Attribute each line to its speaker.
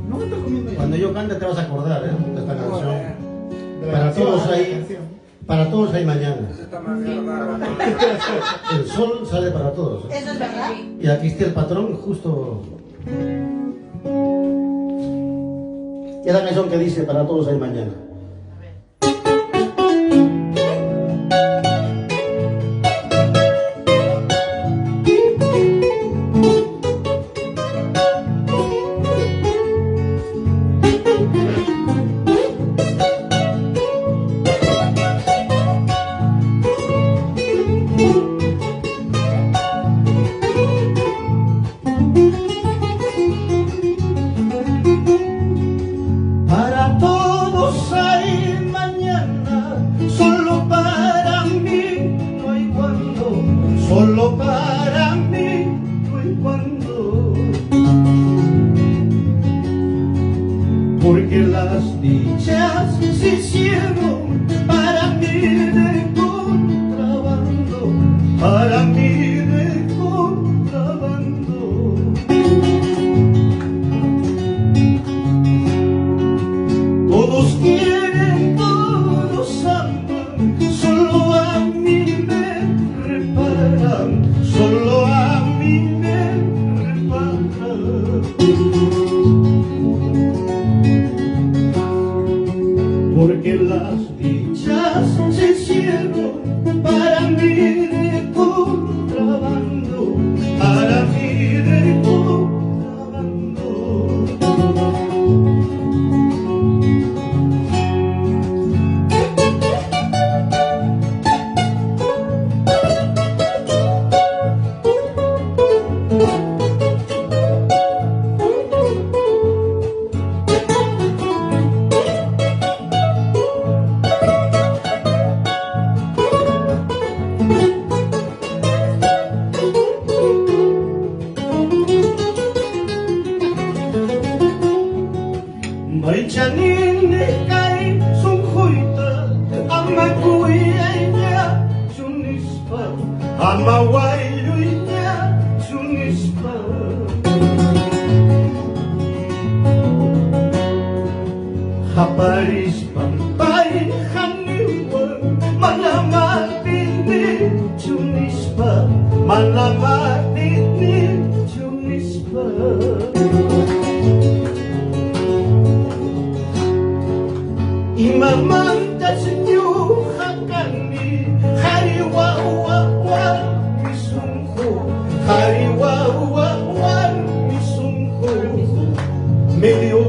Speaker 1: No me estás comiendo ya.
Speaker 2: Cuando yo cante te vas a acordar, de esta canción.
Speaker 1: De la
Speaker 2: Para
Speaker 1: canción,
Speaker 2: todos
Speaker 1: de la
Speaker 2: hay,
Speaker 1: canción.
Speaker 2: para todos hay mañana.
Speaker 3: Eso está más mierda.
Speaker 2: El sol sale para todos.
Speaker 4: ¿Eso es verdad?
Speaker 2: Y aquí está el patrón justo. Y es la canción que dice para todos hay mañana. Para todos hay mañana, solo para mí no hay cuando, solo para mí no hay cuando. Porque las dichas se hicieron para mí de contrabando, para mí de contrabando. Todos quieren, todos aman, solo a mí me reparan, solo a mí me reparan. Porque las dichas se hicieron para mí de contrabando, para mí de contrabando. Baichanin kai sung huita ama kuya sunispa ama wayuya sunispa haparis pampay haniwan malamatini sunispa malamatini sunispa. Imamanta senyo hakani hariwawa misungko hariwawa misungko medio